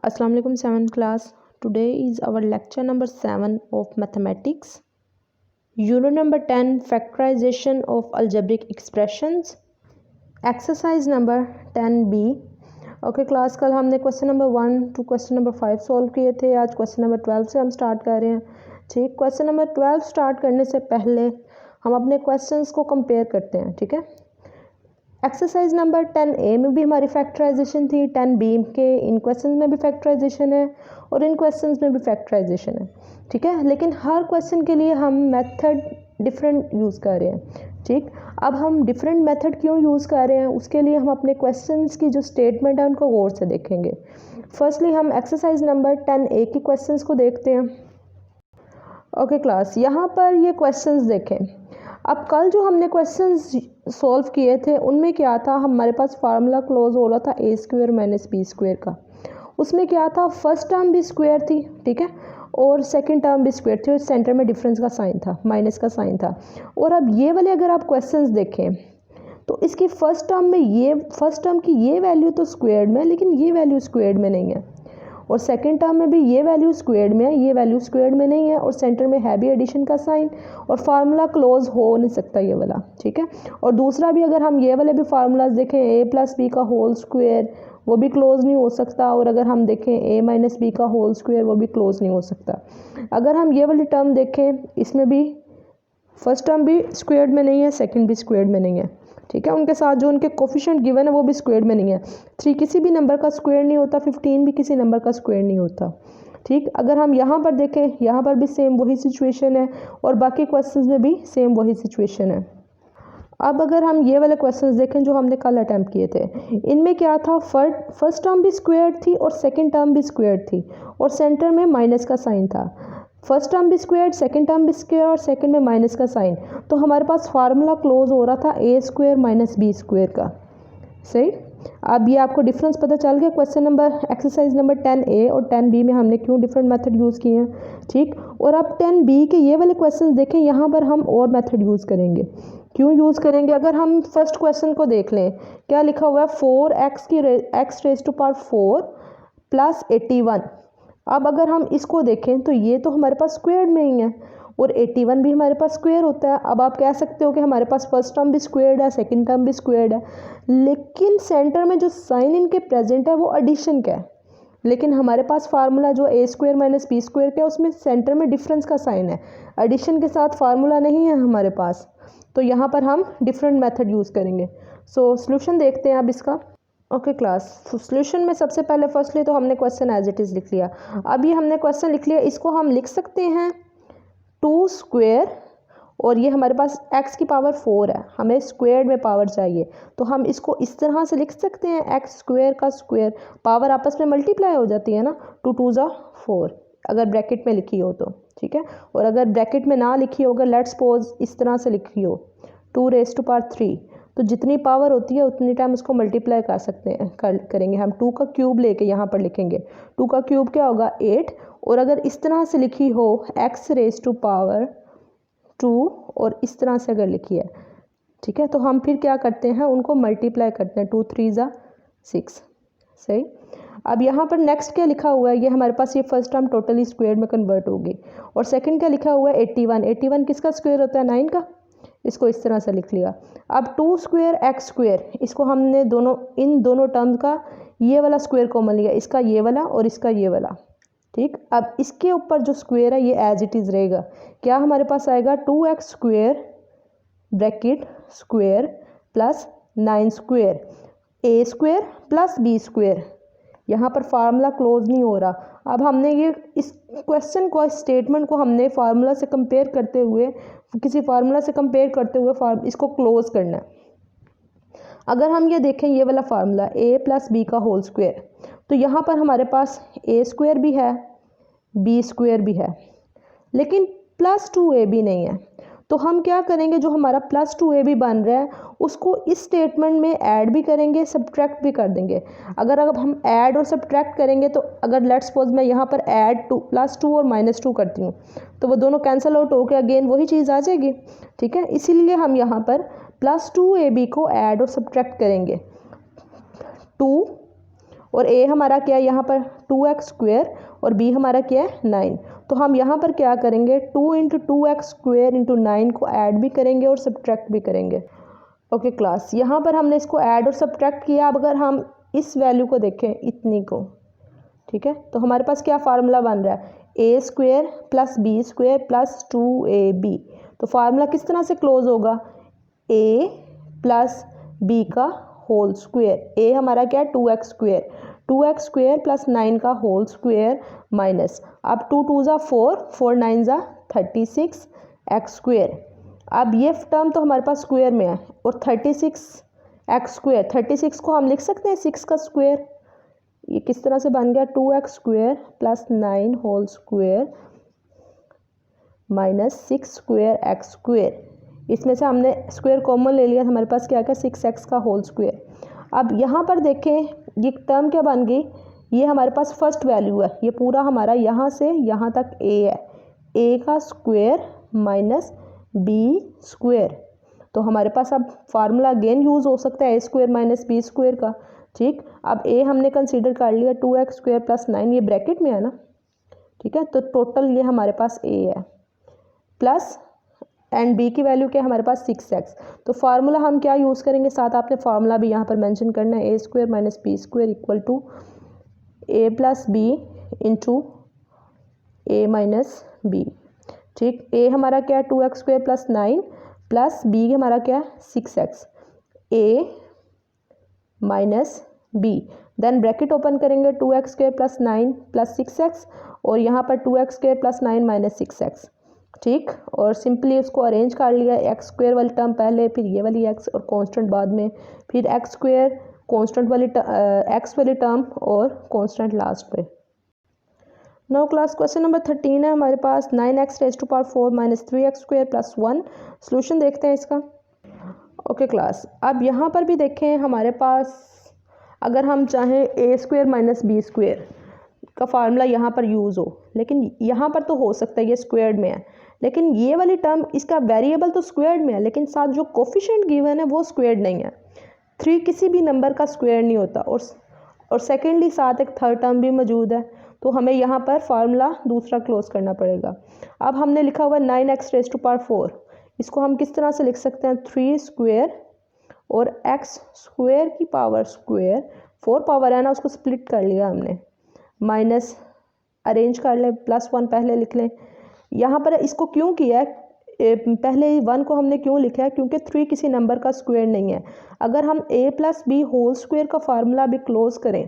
Assalamu alaikum 7th class. Today is our lecture number 7 of mathematics. Unit number 10 factorization of algebraic expressions. Exercise number 10b. Okay class कल हमने question number 1 to question number 5 solve किए थे। आज question number 12 से हम start कर रहे हैं। ठीक, क्वेश्चन नंबर 12 स्टार्ट करने से पहले हम अपने क्वेश्चंस को कंपेयर करते हैं। ठीक है, एक्सरसाइज नंबर 10A में भी हमारी फैक्टराइजेशन थी, 10B के इन क्वेश्चन में भी फैक्टराइजेशन है और इन क्वेश्चंस में भी फैक्टराइजेशन है। ठीक है, लेकिन हर क्वेश्चन के लिए हम मेथड डिफरेंट यूज़ कर रहे हैं। ठीक, अब हम डिफरेंट मेथड क्यों यूज़ कर रहे हैं उसके लिए हम अपने क्वेश्चंस की जो स्टेटमेंट है उनको गौर से देखेंगे। फर्स्टली हम एक्सरसाइज नंबर 10A की क्वेश्चंस को देखते हैं। ओके क्लास, यहाँ पर ये क्वेश्चंस देखें। अब कल जो हमने क्वेश्चंस सॉल्व किए थे उनमें क्या था, हमारे पास फार्मूला क्लोज हो रहा था ए स्क्वायर माइनस बी स्क्वायर का। उसमें क्या था, फर्स्ट टर्म भी स्क्वायर थी, ठीक है, और सेकंड टर्म भी स्क्वायर थी और सेंटर में डिफरेंस का साइन था, माइनस का साइन था। और अब ये वाले अगर आप क्वेश्चंस देखें तो इसकी फर्स्ट टर्म की ये वैल्यू तो स्क्वायर्ड में है लेकिन ये वैल्यू स्क्वायर्ड में नहीं है, और सेकंड टर्म में भी ये वैल्यू स्क्वायर्ड में है, ये वैल्यू स्क्वायर्ड में नहीं है, और सेंटर में है भी एडिशन का साइन, और फार्मूला क्लोज हो नहीं सकता ये वाला। ठीक है, और दूसरा भी अगर हम ये वाले भी फार्मूलाज देखें, ए प्लस बी का होल स्क्वायर वो भी क्लोज नहीं हो सकता, और अगर हम देखें ए माइनस बी का होल स्क्वायर वो भी क्लोज नहीं हो सकता। अगर हम ये वाली टर्म देखें इसमें भी फर्स्ट टर्म भी स्क्वायर्ड में नहीं है, सेकंड भी स्क्वायर्ड में नहीं है। ठीक है, उनके साथ जो उनके कोफिशिएंट गिवन है वो भी स्क्वायर्ड में नहीं है। 3 किसी भी नंबर का स्क्वायर नहीं होता, 15 भी किसी नंबर का स्क्वायर नहीं होता। ठीक, अगर हम यहाँ पर देखें यहाँ पर भी सेम वही सिचुएशन है और बाकी क्वेश्चंस में भी सेम वही सिचुएशन है। अब अगर हम ये वाले क्वेश्चंस देखें जो हमने कल अटैम्प्ट किए थे, इनमें क्या था, फर्स्ट टर्म भी स्क्वायर थी और सेकेंड टर्म भी स्क्वायर थी और सेंटर में माइनस का साइन था। फर्स्ट टर्म भी स्क्वायर, सेकंड टर्म भी स्क्वायर और सेकंड में माइनस का साइन, तो हमारे पास फार्मूला क्लोज हो रहा था ए स्क्वायर माइनस बी स्क्वायर का। सही, अब ये आपको डिफरेंस पता चल गया question number exercise number 10A और 10B में हमने क्यों डिफरेंट मेथड यूज़ किए हैं। ठीक, और अब 10B के ये वाले क्वेश्चन देखें, यहाँ पर हम और मेथड यूज़ करेंगे। क्यों यूज़ करेंगे, अगर हम फर्स्ट क्वेश्चन को देख लें, क्या लिखा हुआ है, 4x rays to power 4 plus 81। अब अगर हम इसको देखें तो ये तो हमारे पास स्क्वायर में ही है और 81 भी हमारे पास स्क्वायर होता है। अब आप कह सकते हो कि हमारे पास फर्स्ट टर्म भी स्क्वायर्ड है, सेकंड टर्म भी स्क्वायर्ड है, लेकिन सेंटर में जो साइन इनके प्रेजेंट है वो एडिशन का है। लेकिन हमारे पास फार्मूला जो ए स्क्वायर माइनस बी स्क्वायर का है उसमें सेंटर में डिफरेंस का साइन है, एडिशन के साथ फार्मूला नहीं है हमारे पास, तो यहाँ पर हम डिफरेंट मेथड यूज़ करेंगे। सो सॉल्यूशन देखते हैं अब इसका। ओके क्लास, सॉल्यूशन में सबसे पहले फर्स्टली तो हमने क्वेश्चन एज इट इज़ लिख लिया। अब ये हमने क्वेश्चन लिख लिया, इसको हम लिख सकते हैं 2 स्क्वायर, और ये हमारे पास x की पावर 4 है, हमें स्क्वायर में पावर चाहिए, तो हम इसको इस तरह से लिख सकते हैं, x स्क्वायर का स्क्वायर, पावर आपस में मल्टीप्लाई हो जाती है ना, 2 2 ज़ा 4 अगर ब्रैकेट में लिखी हो तो। ठीक है, और अगर ब्रैकेट में ना लिखी हो, अगर लेट्स सपोज इस तरह से लिखी हो 2 रेज़ टू पावर 3, तो जितनी पावर होती है उतनी टाइम उसको मल्टीप्लाई कर सकते हैं, करेंगे हम 2 का क्यूब लेके यहाँ पर लिखेंगे, 2 का क्यूब क्या होगा 8, और अगर इस तरह से लिखी हो x रेज़ टू पावर 2 और इस तरह से अगर लिखी है, ठीक है, तो हम फिर क्या करते हैं, उनको मल्टीप्लाई करते हैं, 2 3 ज़ा 6। सही, अब यहाँ पर नेक्स्ट क्या लिखा हुआ है, ये हमारे पास ये फर्स्ट टर्म टोटली स्क्वायर में कन्वर्ट होगी, और सेकंड क्या लिखा हुआ है 81, 81 किसका स्क्वायर होता है 9 का, इसको इस तरह से लिख लिया। अब 2 स्क्वायर एक्स स्क्वायर, इसको हमने इन दोनों टर्म्स का ये वाला स्क्वायर कॉमन लिया, इसका ये वाला और इसका ये वाला। ठीक, अब इसके ऊपर जो स्क्वायर है ये एज इट इज़ रहेगा, क्या हमारे पास आएगा 2x square bracket square plus 9 square A square plus B square. यहाँ पर फार्मूला क्लोज नहीं हो रहा। अब हमने ये इस क्वेश्चन को, स्टेटमेंट को हमने फार्मूला से कंपेयर करते हुए, किसी फार्मूला से कंपेयर करते हुए इसको क्लोज करना है। अगर हम ये देखें ये वाला फार्मूला a प्लस बी का होल स्क्वायर, तो यहाँ पर हमारे पास a स्क्वायर भी है, b स्क्वायर भी है, लेकिन प्लस 2ab नहीं है, तो हम क्या करेंगे, जो हमारा प्लस 2ab बन रहा है उसको इस स्टेटमेंट में ऐड भी करेंगे, सब्ट्रैक्ट भी कर देंगे। अगर हम ऐड और सब्ट्रैक्ट करेंगे तो अगर लेट्स सपोज मैं यहाँ पर ऐड प्लस 2 और माइनस 2 करती हूँ तो वो दोनों कैंसिल आउट होकर अगेन वही चीज़ आ जाएगी। ठीक है, इसीलिए हम यहाँ पर प्लस 2ab को ऐड और सब्ट्रैक्ट करेंगे 2 और a हमारा क्या है यहाँ पर 2x स्क्वेयर और b हमारा क्या है 9। तो हम यहाँ पर क्या करेंगे 2 इंटू 2x स्क्वेयर इंटू 9 को ऐड भी करेंगे और सब्ट्रैक्ट भी करेंगे। ओके क्लास, यहाँ पर हमने इसको ऐड और सब्ट्रैक्ट किया। अब अगर हम इस वैल्यू को देखें इतनी को, ठीक है, तो हमारे पास क्या फार्मूला बन रहा है A square plus B square plus 2ab। तो फार्मूला किस तरह से क्लोज होगा a प्लस बी का होल स्क्वेयर। ए हमारा क्या है 2x square, 2x square plus 9 का होल स्क्वेयर माइनस, अब 2 2 ज़ा 4, 4 9 ज़ा 36 एक्स स्क्वेयर। अब ये टर्म तो हमारे पास स्क्वेयर में है और 36 एक्स स्क्वेयर, 36 को हम लिख सकते हैं 6 का स्क्वेयर। ये किस तरह से बन गया 2x square plus 9 whole square minus 6 square x square. इसमें से हमने स्क्वेयर कॉमन ले लिया, हमारे पास क्या क्या 6x का होल स्क्वेयर। अब यहाँ पर देखें ये टर्म क्या बन गई, ये हमारे पास फर्स्ट वैल्यू है, ये पूरा हमारा यहाँ से यहाँ तक a है, a का स्क्वेयर माइनस b स्क्वेयर। तो हमारे पास अब फार्मूला अगेन यूज़ हो सकता है a square minus b square का। ठीक, अब a हमने कंसीडर कर लिया 2x स्क्वेयर प्लस 9, ये ब्रैकेट में है ना, ठीक है, तो टोटल ये हमारे पास a है प्लस एंड b की वैल्यू क्या हमारे पास 6x। तो फार्मूला हम क्या यूज़ करेंगे, साथ आपने फार्मूला भी यहाँ पर मेंशन करना है, a square minus b square equal to a plus B into a minus b। ठीक, a हमारा क्या है 2x square plus 9 plus b हमारा क्या है 6x, a minus b, then bracket open करेंगे 2x square plus 9 plus 6x और यहाँ पर 2x square plus 9 minus 6x। ठीक, और सिंपली उसको अरेंज कर लिया, एक्स स्क्वेयर वाली टर्म पहले, फिर ये वाली x और कांस्टेंट बाद में, फिर एक्स स्क्वेयर कांस्टेंट वाली x वाली टर्म और कांस्टेंट लास्ट पे। नाउ क्लास क्वेश्चन नंबर 13 है हमारे पास 9x raise to power 4 minus 3x square plus 1। Solution देखते हैं इसका। ओके क्लास, अब यहाँ पर भी देखें हमारे पास अगर हम चाहें a square minus b square का फार्मूला यहाँ पर यूज़ हो, लेकिन यहाँ पर तो हो सकता है ये स्क्वेयर्ड में है, लेकिन ये वाली टर्म इसका वेरिएबल तो स्क्वेयर्ड में है, लेकिन साथ जो कोफिशिएंट गिवन है वो स्क्वेयर्ड नहीं है। 3 किसी भी नंबर का स्क्वेयर नहीं होता, और सेकेंडली साथ एक थर्ड टर्म भी मौजूद है, तो हमें यहाँ पर फार्मूला दूसरा क्लोज करना पड़ेगा। अब हमने लिखा हुआ 9x रेज़ टू पावर 4, इसको हम किस तरह से लिख सकते हैं 3 स्क्वेयर और x स्क्वेयर की पावर स्क्वेयर, 4 पावर है ना उसको स्प्लिट कर लिया हमने, माइनस अरेंज कर लें, प्लस 1 पहले लिख लें। यहाँ पर इसको क्यों किया है, पहले 1 को हमने क्यों लिखा है, क्योंकि 3 किसी नंबर का स्क्वायर नहीं है। अगर हम a plus b whole square का फार्मूला भी क्लोज करें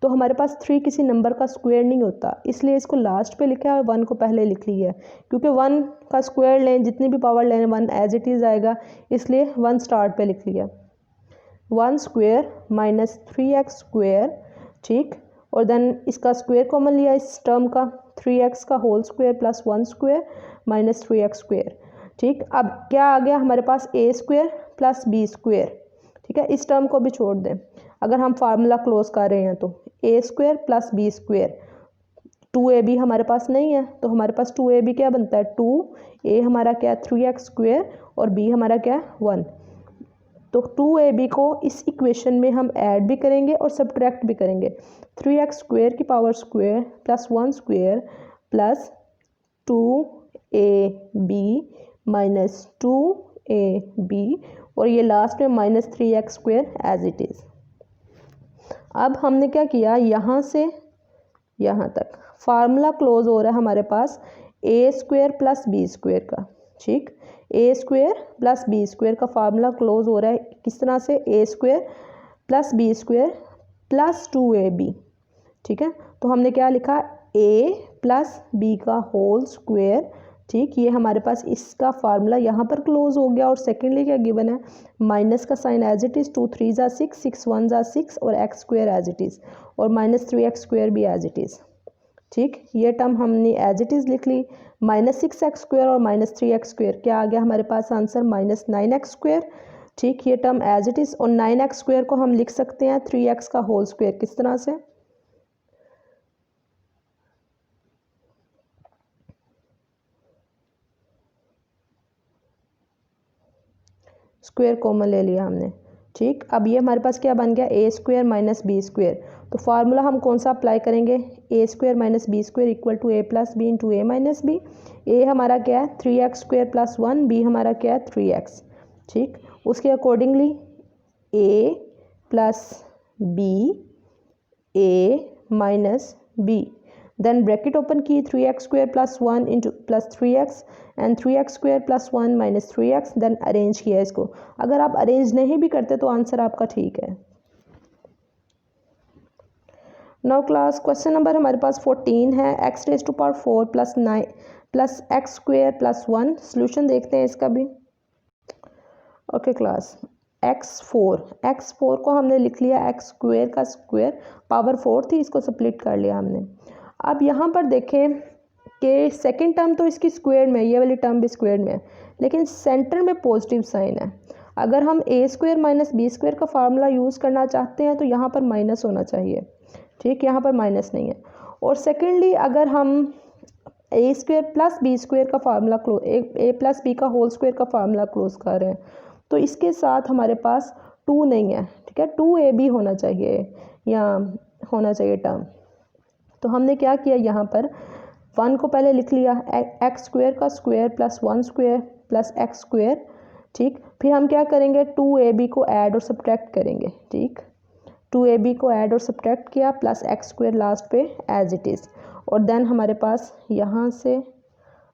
तो हमारे पास 3 किसी नंबर का स्क्वायर नहीं होता, इसलिए इसको लास्ट पे लिखा है और 1 को पहले लिख लिया है, क्योंकि 1 का स्क्वायर लें जितनी भी पावर लें 1 एज इट इज़ आएगा, इसलिए 1 स्टार्ट पे लिख लिया। 1 स्क्वायर माइनस 3x स्क्वायर, ठीक, और देन इसका स्क्वायर कॉमन लिया इस टर्म का, 3x का whole square plus 1 square minus 3x square. ठीक, अब क्या आ गया हमारे पास a square plus b square. ठीक है, इस टर्म को भी छोड़ दें, अगर हम फार्मूला क्लोज कर रहे हैं तो a square plus b square, 2ab हमारे पास नहीं है, तो हमारे पास 2ab क्या बनता है 2a हमारा क्या है 3x स्क्वायर और b हमारा क्या है 1। तो 2ab को इस इक्वेशन में हम ऐड भी करेंगे और सब्ट्रैक्ट भी करेंगे, 3x स्क्वायर की power square plus 1 square plus 2ab minus 2ab और ये लास्ट में minus 3x square as it is. अब हमने क्या किया, यहाँ से यहाँ तक फार्मूला क्लोज हो रहा है हमारे पास a square plus B square का। ठीक, a square plus B square का फार्मूला क्लोज हो रहा है किस तरह से, a square plus B square plus 2ab। ठीक है, तो हमने क्या लिखा a प्लस बी का होल स्क्वायर। ठीक, ये हमारे पास इसका फार्मूला यहाँ पर क्लोज हो गया, और सेकेंडली क्या गिवन है माइनस का साइन एज इट इज़, 2 3 ज़ा 6, 6 1 ज़ा 6 और x square as it is, और माइनस 3x स्क्वायर भी एज इट इज़। ठीक, ये टर्म हमने एज इट इज़ लिख ली, माइनस 6x स्क्वायर और माइनस 3x स्क्वायर, क्या आ गया हमारे पास आंसर माइनस 9x स्क्वायर। ठीक, ये टर्म एज इट इज़, और 9x स्क्वायर को हम लिख सकते हैं 3x का होल स्क्वायर, किस तरह से, स्क्वायर कॉमन ले लिया हमने, ठीक, अब ये हमारे पास क्या बन गया, A square minus B square. तो फार्मूला हम कौन सा अप्लाई करेंगे, A square minus B square equal to A plus B into A minus B. A हमारा क्या है 3x स्क्वायर प्लस 1, बी हमारा क्या है 3x। ठीक, उसके accordingly A plus B A minus B, then bracket open की 3x square plus 1 into plus 3x and 3x square plus 1 minus 3x, then arrange किया इसको। अगर आप अरेंज नहीं भी करते तो आंसर आपका ठीक है। नाउ क्लास क्वेश्चन नंबर हमारे पास 14 है, x raise to power 4 plus 9 plus x square plus 1। Solution देखते हैं इसका भी। ओके क्लास, x4 को हमने लिख लिया x स्क्वायर का स्क्वायर, पावर 4 थी, इसको स्प्लिट कर लिया हमने। अब यहाँ पर देखें कि सेकंड टर्म तो इसकी स्क्वायर में, ये वाली टर्म भी स्क्वायर में है, लेकिन सेंटर में पॉजिटिव साइन है। अगर हम ए स्क्वायर माइनस बी स्क्वायर का फार्मूला यूज़ करना चाहते हैं तो यहाँ पर माइनस होना चाहिए। ठीक, यहाँ पर माइनस नहीं है। और सेकेंडली अगर हम ए स्क्वायर प्लस बी स्क्वायर का फार्मूला ए प्लस बी का होल स्क्वायर का फार्मूला क्लोज कर रहे हैं तो इसके साथ हमारे पास 2 नहीं है। ठीक है, 2ab होना चाहिए या होना चाहिए टर्म। तो हमने क्या किया, यहाँ पर 1 को पहले लिख लिया, एक्स स्क्वायर का square plus 1 square plus x square. ठीक, फिर हम क्या करेंगे 2ab को ऐड और सब्ट्रैक्ट करेंगे। ठीक, 2ab को ऐड और सब्ट्रैक्ट किया प्लस एक्स स्क्वायर लास्ट पे एज इट इज़। और देन हमारे पास यहाँ से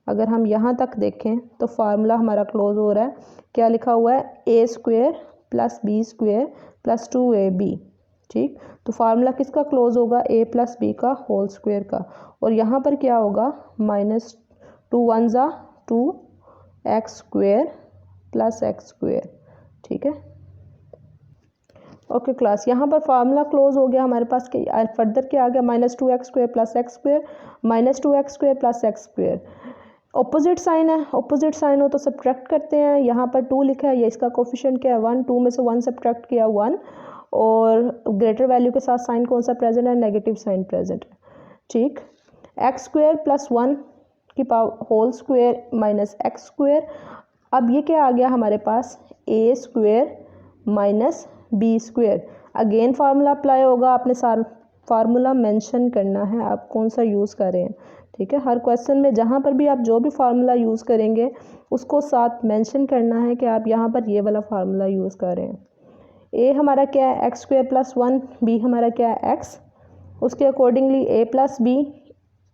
अगर हम यहाँ तक देखें तो फार्मूला हमारा क्लोज हो रहा है, क्या लिखा हुआ है, A square plus B square plus 2ab। ठीक, तो फार्मूला किसका क्लोज होगा, ए प्लस बी का होल स्क्वायर का। और यहाँ पर क्या होगा, माइनस 2 1 ज़ा 2 x square plus x square. ठीक है, ओके क्लास, यहाँ पर फार्मूला क्लोज हो गया हमारे पास। फर्दर क्या आ गया, minus 2x square plus x square minus 2x square plus x square. Opposite sign है, ऑपोजिट साइन हो तो सब्ट्रैक्ट करते हैं। यहाँ पर 2 लिखा है, ये इसका कोफिशिएंट क्या है 1, 2 में से 1 सब्ट्रैक्ट किया 1, और ग्रेटर वैल्यू के साथ साइन कौन सा प्रेजेंट है, नेगेटिव साइन प्रेजेंट है। ठीक, एक्स स्क्वायर प्लस 1 की power whole square minus X square. अब ये क्या आ गया हमारे पास, A square minus B square. Again formula apply होगा, आपने सारा फार्मूला मेंशन करना है आप कौन सा यूज़ कर रहे हैं। ठीक है, हर क्वेश्चन में जहाँ पर भी आप जो भी फार्मूला यूज़ करेंगे उसको साथ मेंशन करना है कि आप यहाँ पर ये वाला फार्मूला यूज़ कर रहे हैं। ए हमारा क्या है एक्स स्क्वायर प्लस 1, बी हमारा क्या है एक्स, उसके accordingly A plus B,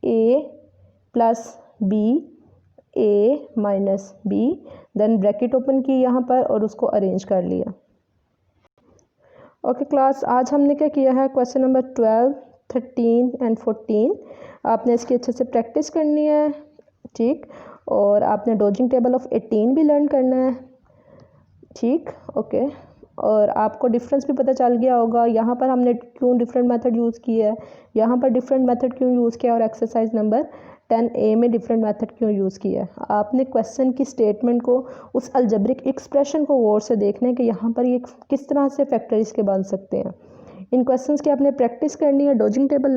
A plus B, A minus B, then bracket open की यहाँ पर और उसको अरेंज कर लिया। ओके क्लास, आज हमने क्या किया है, क्वेश्चन नंबर 12, 13 एंड 14 आपने इसकी अच्छे से प्रैक्टिस करनी है। ठीक, और आपने डॉजिंग टेबल ऑफ 18 भी लर्न करना है। ठीक, ओके, और आपको डिफरेंस भी पता चल गया होगा यहाँ पर हमने क्यों डिफरेंट मेथड यूज़ किया है, यहाँ पर डिफरेंट मेथड क्यों यूज़ किया, और एक्सरसाइज नंबर 10A में डिफरेंट मेथड क्यों यूज़ किया है। आपने क्वेश्चन की स्टेटमेंट को, उस अलजेब्रिक एक्सप्रेशन को गौर से देखना है कि यहाँ पर ये किस तरह से फैक्टर्स के बन सकते हैं। इन क्वेश्चंस की आपने प्रैक्टिस करनी है। Dodging table